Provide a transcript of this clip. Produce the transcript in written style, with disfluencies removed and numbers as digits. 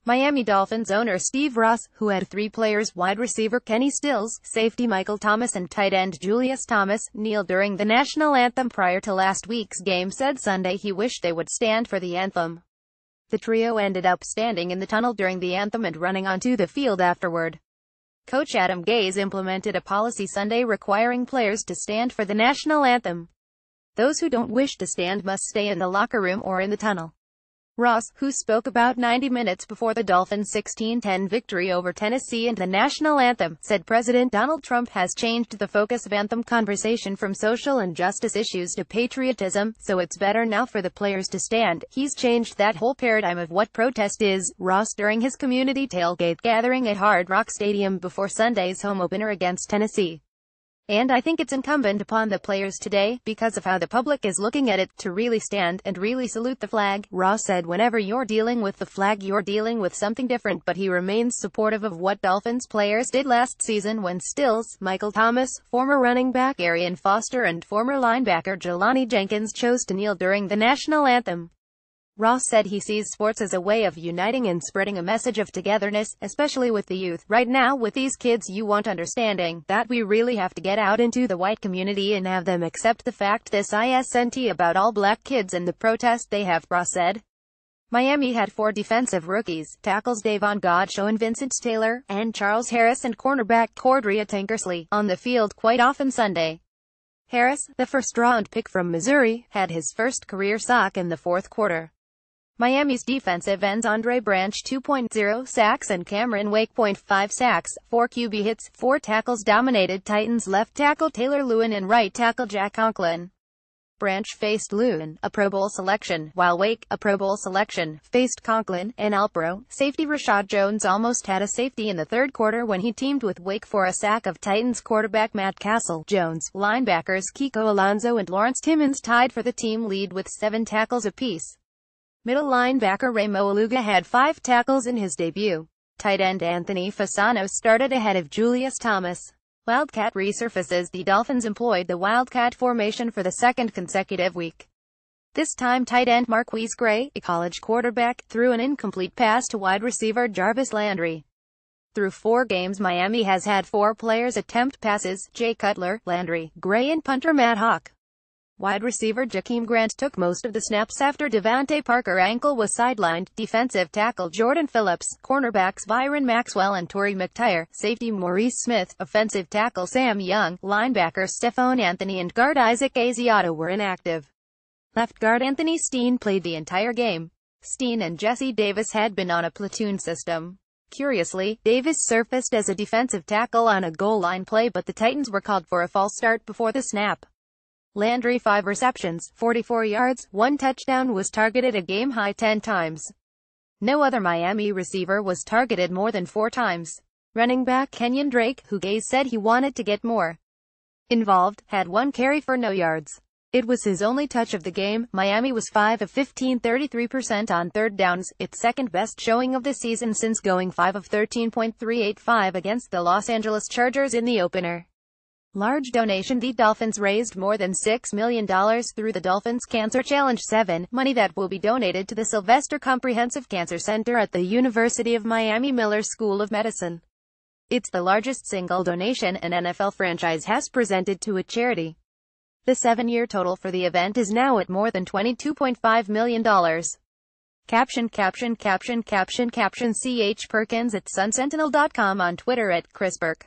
Miami Dolphins owner Steve Ross, who had three players, wide receiver Kenny Stills, safety Michael Thomas and tight end Julius Thomas, kneel during the national anthem prior to last week's game, said Sunday he wished they would stand for the anthem. The trio ended up standing in the tunnel during the anthem and running onto the field afterward. Coach Gase implemented a policy Sunday requiring players to stand for the national anthem. Those who don't wish to stand must stay in the locker room or in the tunnel. Ross, who spoke about 90 minutes before the Dolphins' 16-10 victory over Tennessee and the national anthem, said President Donald Trump has changed the focus of anthem conversation from social and justice issues to patriotism, so it's better now for the players to stand. He's changed that whole paradigm of what protest is. Ross during his community tailgate gathering at Hard Rock Stadium before Sunday's home opener against Tennessee. And I think it's incumbent upon the players today, because of how the public is looking at it, to really stand and really salute the flag. Ross said whenever you're dealing with the flag you're dealing with something different, but he remains supportive of what Dolphins players did last season when Stills, Michael Thomas, former running back Arian Foster and former linebacker Jelani Jenkins chose to kneel during the national anthem. Ross said he sees sports as a way of uniting and spreading a message of togetherness, especially with the youth. Right now with these kids you want understanding, that we really have to get out into the white community and have them accept the fact this isn't about all black kids and the protest they have, Ross said. Miami had four defensive rookies, tackles Davon Godchaux and Vincent Taylor, and Charles Harris and cornerback Cordrea Tankersley, on the field quite often Sunday. Harris, the first-round pick from Missouri, had his first career sack in the fourth quarter. Miami's defensive ends Andre Branch 2.0 sacks and Cameron Wake 0.5 sacks, 4 QB hits, 4 tackles dominated Titans left tackle Taylor Lewin and right tackle Jack Conklin. Branch faced Lewin, a Pro Bowl selection, while Wake, a Pro Bowl selection, faced Conklin. And All-Pro safety Rashad Jones almost had a safety in the third quarter when he teamed with Wake for a sack of Titans quarterback Matt Castle. Jones, linebackers Kiko Alonso and Lawrence Timmons tied for the team lead with 7 tackles apiece. Middle linebacker Remo Aluga had 5 tackles in his debut. Tight end Anthony Fasano started ahead of Julius Thomas. Wildcat resurfaces. The Dolphins employed the Wildcat formation for the second consecutive week. This time tight end Marquise Gray, a college quarterback, threw an incomplete pass to wide receiver Jarvis Landry. Through 4 games Miami has had 4 players attempt passes: Jay Cutler, Landry, Gray and punter Matt Hawk. Wide receiver Jakeem Grant took most of the snaps after Devontae Parker's ankle was sidelined. Defensive tackle Jordan Phillips, cornerbacks Byron Maxwell and Torrey McTyer, safety Maurice Smith, offensive tackle Sam Young, linebacker Stephon Anthony and guard Isaac Asiata were inactive. Left guard Anthony Steen played the entire game. Steen and Jesse Davis had been on a platoon system. Curiously, Davis surfaced as a defensive tackle on a goal line play, but the Titans were called for a false start before the snap. Landry 5 receptions, 44 yards, 1 touchdown, was targeted a game-high 10 times. No other Miami receiver was targeted more than 4 times. Running back Kenyon Drake, who Gase said he wanted to get more involved, had 1 carry for no yards. It was his only touch of the game. Miami was 5 of 15, 33% on third downs, its second best showing of the season since going 5 of 13.385 against the Los Angeles Chargers in the opener. Large donation. The Dolphins raised more than $6 million through the Dolphins Cancer Challenge 7, money that will be donated to the Sylvester Comprehensive Cancer Center at the University of Miami Miller School of Medicine. It's the largest single donation an NFL franchise has presented to a charity. The 7-year total for the event is now at more than $22.5 million. Caption C.H. Perkins at sunsentinel.com, on Twitter at Chris Burke.